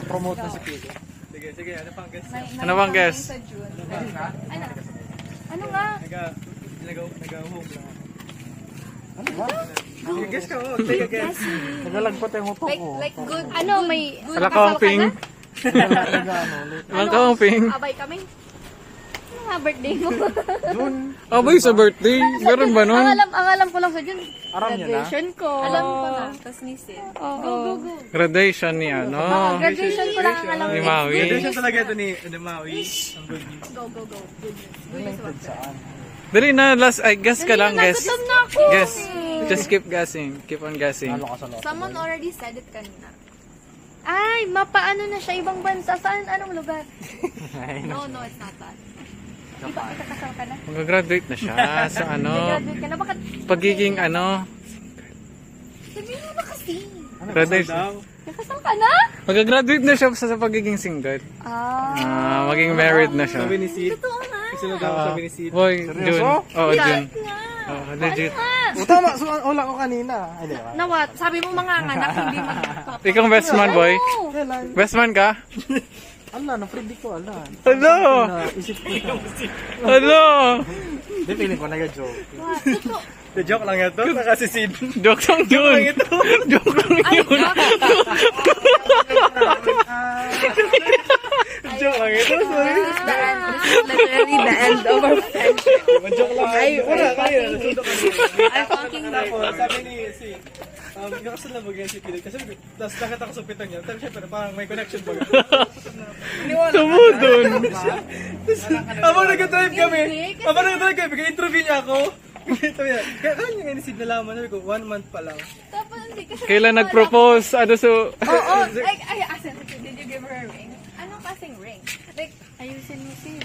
promote na si Pili. Sige, ano pang guess? Ano bang guess? Sa June. Ano? Ano nga? Nag-home lang. Ano ba? Guess ka, take a guess. Nagalagpat yung utok ko. Like good. Ano, may good alakamping? Alakamping? Abay kami. Ano nga birthday mo? June. Abay sa birthday. Meron ba nun? ang alam ko lang sa June. Aram niya na? Graduation ko. Alam ko na. Tapos ni Sid. Oo. Go. Graduation ni ano. Graduation ko lang ang alam Ni ko. Maui. Graduation talaga ito ni Maui. Ang good news. Go. Good news. Related saan? Dali na, last, guess ka lang, guess. Nagutom na ako. Guess. Just keep guessing. Keep on guessing. Halo ka sa loob. Someone already said it kanina. Ay, mapaano na siya ibang bansa. Saan? Anong lugar? No, it's not that. Iba, ikakasal ka na? Mag-graduate na siya sa ano. Graduate ka na? Bakit? Pagiging ano. Sabihin mo na kasi. Graduation. Ikakasal ka na? Mag-graduate na siya sa pagiging single. Maging married na siya. Sabi ni Sid. Totoo na. Kasi daw sabi ni Sid. Boy, June. Oo, June. nga. Oh, legit. O tama, so wala ko kanina. Ay, di ba? Na what? Sabi mo mga anak, hindi mo. Ikaw ang best man, boy. Kailan? Best man ka? Ala, na-predict ko, ala. Ano? Naisip ko na. Ano? Hindi, feeling ko nag-joke. The joke lang ito. Kasi Sid. Joke lang yun. Joke lang yun. Joke lang ito. Sorry. Literally the end of our friendship. Joke lang. Ay, wala kayo. Nasundo kami. I fucking Tapos, sabi ni Sid. Kakasal na bagay si Philip. Kasi, tapos nakita ko sa pitang niya. Tapos syempre, parang may connection baga. Tumudon. Habang nag-drive kami, interview niya ako. Ito yan. Kaya niya ni Sid nalaman. Sabi ko, 1 month pa lang. Tapos hindi kasi. Kailan nag-propose? Ano so? Oo. Like, I asked him, did you give her a ring? Anong kasing ring? Like, ayusin mo si.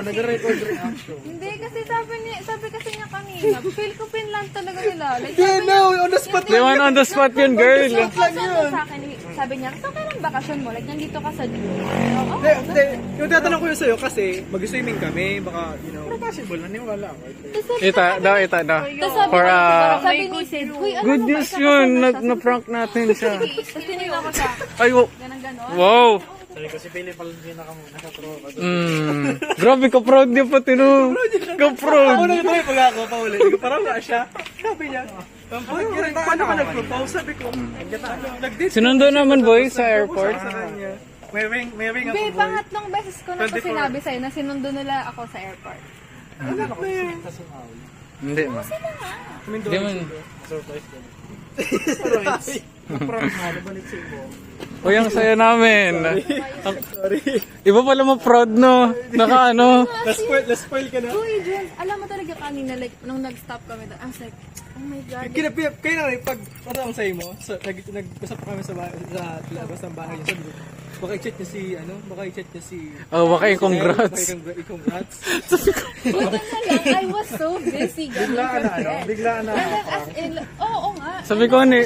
Nag-record reaction. Hindi kasi sabi kasi niya kanina, feel ko pinland talaga nila. Like, Yeah, no, on the spot. Di man on the spot yun, girl. sa akin, sabi niya, so kailan bakasyon mo? Like, nandito ka sa June. Oo. Hindi. Yung tatanong ko yun sa'yo kasi mag-swimming kami. Baka, you know. Pero possible, naniwala ako. Ita daw. Tapos sabi For, sabi ni Sid, uy, ano good ba, news ikakasal yun. na siya." Na-prank natin siya. Tapos tinignan ko siya, Ay, ganon. wow. Sabi ko si Philip pala hindi nakaturo ka. Grabe ka proud niya pati no. Ka proud. Ako nag-drive pag ako pa ulit. Parang nga siya. Sabi niya, paano ka nag-propose? Sabi ko, nag-date. Sinundo naman boy sa airport. Sa kanya. May ring ako, Babe, boy. pangatlong beses ko na to 24. sinabi sa'yo na sinundo nila ako sa airport. Hindi man. Hindi man. Surprise ko. Surprise. Prank nga, nabalik sa ibo. Uy, ang saya namin. Sorry. Iba pala mo proud no. Naka ano. Na-spoil ka na. Uy, Jen, alam mo talaga kanina, like, nung nag-stop kami doon, I was like, oh my God. Kaya na rin, pag ano ang sa'yo mo, nag-usap kami sa labas ng bahay niya. Sabi ko, baka i-chat niya si, baka i-chat niya si... Oh, baka i-congrats. I-congrats. Buti na lang, I was so busy. Biglaan na, ano? Biglaan na. As in, oo nga. Sabi ko ni.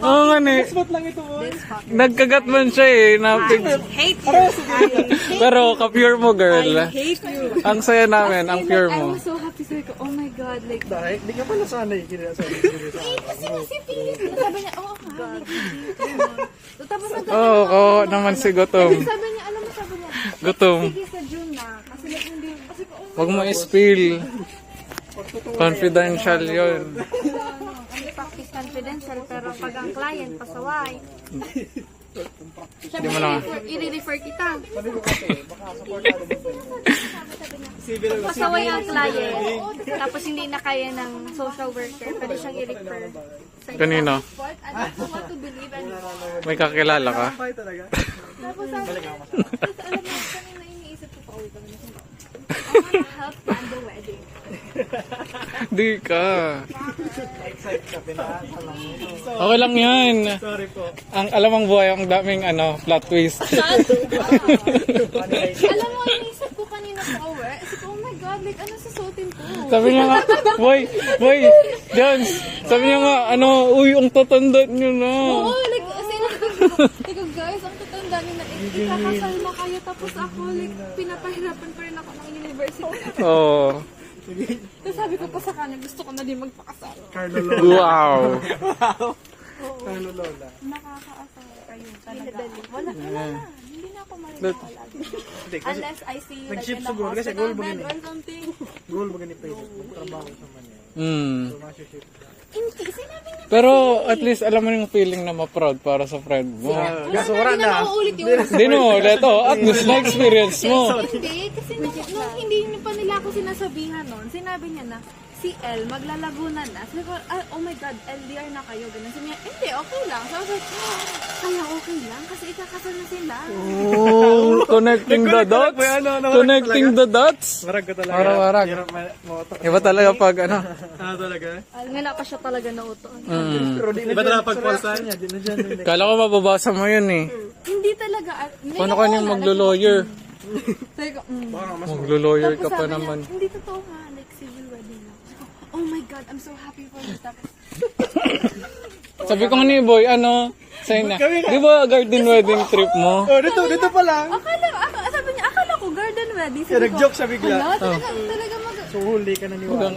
Oo nga ni. Spot lang ito, boy. Nagkagat man siya eh. Hate you. Pero ka-pure mo girl. Hate you. Ang saya namin, ang pure I mo. was so happy. Sabi ko, oh my God, like, Dahil, hindi ka pala sanay. Sabi kasi nga si Philip. Sabi niya, oo nga, legit. Tapos Oo, naman si Gutom. sabi niya, alam mo, sabi niya, Gutom. sige sa June na. Kasi like, hindi, kasi ko, oh Huwag mo i-spill. Confidential yun. Ano, practice confidential, pero pag ang client, pasaway. Hindi mo lang. I-refer kita. Civil Pasaway ang client. Tapos hindi na kaya ng social worker. Pwede siyang i-refer. Kanino? What? I don't know what to believe. And, May kakilala ka? Bye talaga. tapos sabi niya, tapos alam mo, kanina iniisip ko pa, uy, kami na sila. I wanna help plan the wedding. Di ka. Excited ka, pinasa lang yun. Okay lang yan. Sorry po. Ang alamang buhay, ang daming plot twist. Alam mo, iniisip ko kanina pa uwi. Isip ko, oh my God, like, ano susutin ko? Sabi niya nga, boy, Jones, sabi niya nga, uy, ang tatanda niyo na. Oo, like, as in, like, guys, ang tatanda niyo na, ikakasal na kayo, tapos ako, like, pinapahirapan pa rin ako ng university. Oo. Tapos sabi ko pa sa kanya, gusto ko na din magpakasal. Carlo Lo. Wow. Ano, Lola? Nakakaasawa kayo talaga. Wala na. Hindi na ako mariwala. Hindi, kasi Unless I see you like nag-ship in the siguro kasi hospital goal ba bed ganun? or something. goal ba ganito yun? Magtrabaho sa Manila. So, masya-ship ka. Hindi, sinabi niya. Pero at least alam mo yung feeling na ma-proud para sa friend mo. Kaso wala Hindi na na. mauulit yun. Hindi mo ulit. At least na-experience mo. Hindi, kasi nung hindi niyo pa nila ako sinasabihan noon, sinabi niya na, si El, maglalaguna na. Sabi ko, oh my God, LDR na kayo. Ganun. Sabi niya, hindi, okay lang. Sabi ko, kaya okay lang kasi ikakasal na sila. Oh, connecting the dots. Connecting the dots. Marag ka talaga. Marag. Hirap ma-auto. Iba talaga pag ano. Talaga? Nga pa siya talaga nautoon. Pero di na Iba dyan. talaga pagpalsan. Di na dyan. Kala ko mababasa mo yun eh. Hindi talaga. Paano ka niyang maglo-lawyer? Sabi ko, Maglo-lawyer ka Tapos pa sabi niya, naman. hindi totoo nga, like civil wedding lang. Sabi ko, oh my God, I'm so happy for you. Tapos, Sabi ko nga ni Boy, ano, sa'yo na. Di ba garden wedding trip mo? Oh, dito pa lang. sabi niya, akala ko garden wedding. Kaya nag-joke siya bigla. Wala, talaga mag... So, huli ka na ni Wala. Hanggang